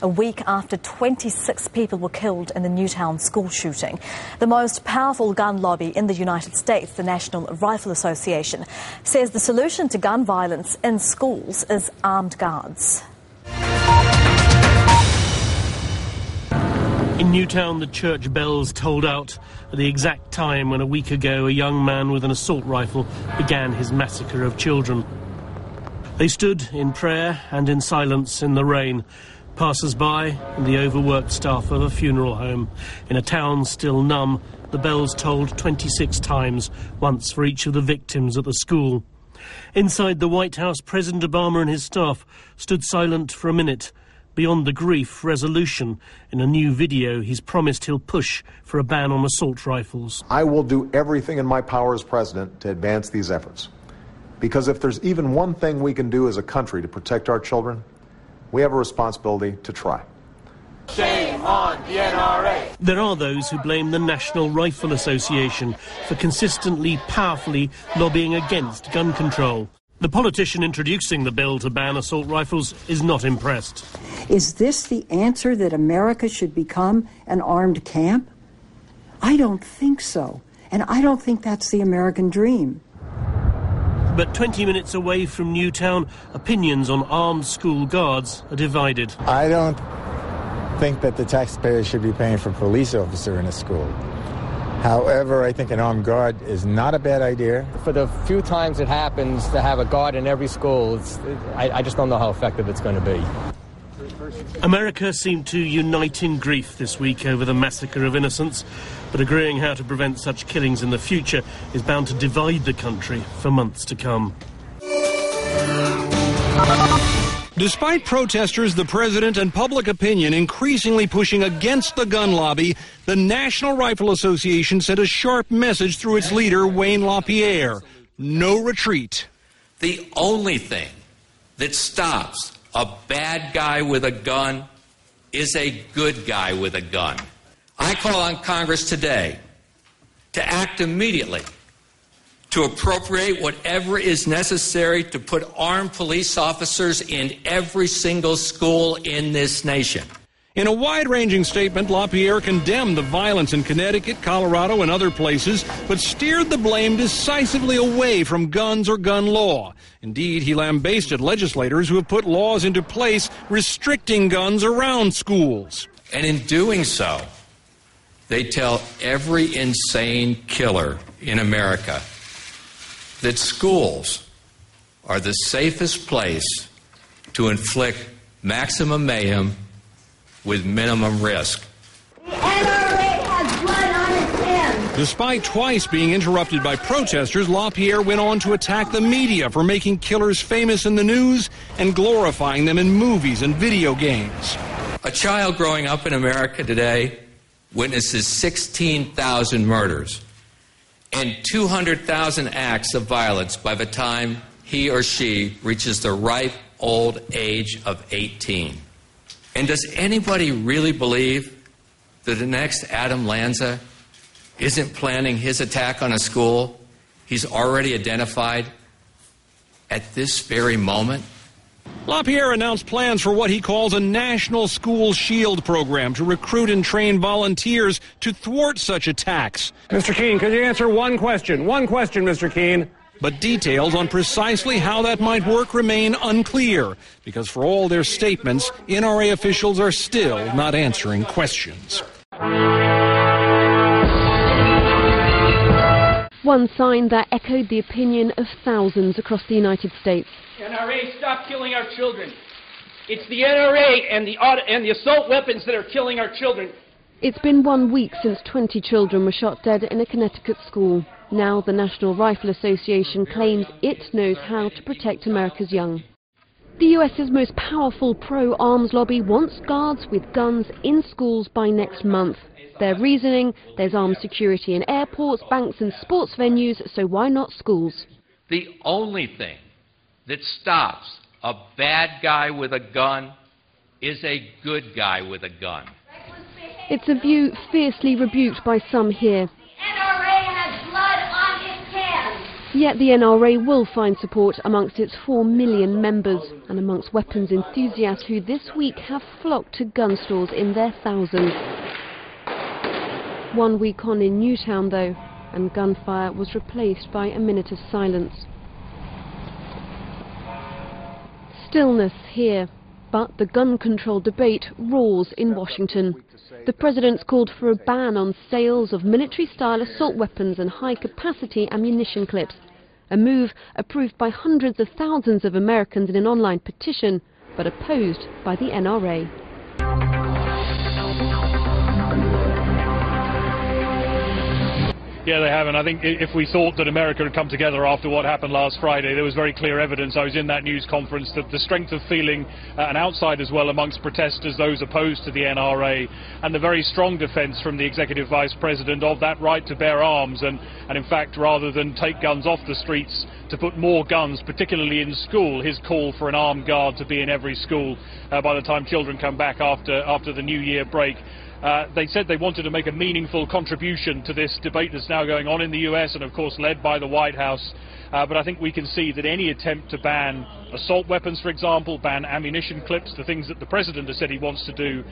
a week after 26 people were killed in the Newtown school shooting. The most powerful gun lobby in the United States, the National Rifle Association, says the solution to gun violence in schools is armed guards. In Newtown, the church bells tolled out at the exact time when a week ago a young man with an assault rifle began his massacre of children. They stood in prayer and in silence in the rain, passers-by and the overworked staff of a funeral home. In a town still numb, the bells tolled 26 times, once for each of the victims at the school. Inside the White House, President Obama and his staff stood silent for a minute. Beyond the grief, resolution. In a new video, he's promised he'll push for a ban on assault rifles. I will do everything in my power as president to advance these efforts. Because if there's even one thing we can do as a country to protect our children, we have a responsibility to try. Shame on the NRA. There are those who blame the National Rifle Association for consistently, powerfully lobbying against gun control. The politician introducing the bill to ban assault rifles is not impressed. Is this the answer, that America should become an armed camp? I don't think so. And I don't think that's the American dream. But 20 minutes away from Newtown, opinions on armed school guards are divided. I don't think that the taxpayers should be paying for a police officer in a school. However, I think an armed guard is not a bad idea. For the few times it happens to have a guard in every school, I just don't know how effective it's going to be. America seemed to unite in grief this week over the massacre of innocents, but agreeing how to prevent such killings in the future is bound to divide the country for months to come. Despite protesters, the president, and public opinion increasingly pushing against the gun lobby, the National Rifle Association sent a sharp message through its leader, Wayne LaPierre. No retreat. The only thing that stops a bad guy with a gun is a good guy with a gun. I call on Congress today to act immediately to appropriate whatever is necessary to put armed police officers in every single school in this nation. In a wide-ranging statement, LaPierre condemned the violence in Connecticut, Colorado, and other places, but steered the blame decisively away from guns or gun law. Indeed, he lambasted legislators who have put laws into place restricting guns around schools. And in doing so, they tell every insane killer in America that schools are the safest place to inflict maximum mayhem with minimum risk. The NRA has blood on its hands. Despite twice being interrupted by protesters, LaPierre went on to attack the media for making killers famous in the news and glorifying them in movies and video games. A child growing up in America today witnesses 16,000 murders and 200,000 acts of violence by the time he or she reaches the ripe old age of 18. And does anybody really believe that the next Adam Lanza isn't planning his attack on a school he's already identified at this very moment? LaPierre announced plans for what he calls a National School Shield program to recruit and train volunteers to thwart such attacks. Mr. Keene, could you answer one question? One question, Mr. Keene. But details on precisely how that might work remain unclear, because for all their statements, NRA officials are still not answering questions. One sign that echoed the opinion of thousands across the United States. NRA, stop killing our children. It's the NRA and the assault weapons that are killing our children. It's been 1 week since 20 children were shot dead in a Connecticut school. Now the National Rifle Association claims it knows how to protect America's young. The US's most powerful pro-arms lobby wants guards with guns in schools by next month. Their reasoning: there's armed security in airports, banks and sports venues, so why not schools? The only thing that stops a bad guy with a gun is a good guy with a gun. It's a view fiercely rebuked by some here. NRA has blood on its hands. Yet the NRA will find support amongst its 4 million members and amongst weapons enthusiasts who this week have flocked to gun stores in their thousands. 1 week on in Newtown, though, and gunfire was replaced by a minute of silence. Stillness here, but the gun control debate roars in Washington. The president's called for a ban on sales of military-style assault weapons and high-capacity ammunition clips, a move approved by hundreds of thousands of Americans in an online petition, but opposed by the NRA. Yeah, they have, and I think if we thought that America had come together after what happened last Friday, there was very clear evidence. I was in that news conference that the strength of feeling, and outside as well amongst protesters, those opposed to the NRA, and the very strong defence from the Executive Vice President of that right to bear arms, and in fact, rather than take guns off the streets, to put more guns, particularly in school, his call for an armed guard to be in every school by the time children come back after the New Year break. They said they wanted to make a meaningful contribution to this debate that's now going on in the US and of course led by the White House. But I think we can see that any attempt to ban assault weapons, for example, ban ammunition clips, the things that the President has said he wants to do,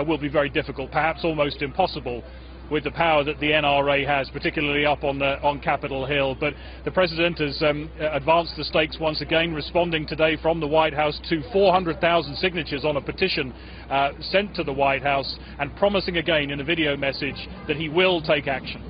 will be very difficult, perhaps almost impossible, with the power that the NRA has, particularly up on Capitol Hill. But the President has advanced the stakes once again, responding today from the White House to 400,000 signatures on a petition sent to the White House, and promising again in a video message that he will take action.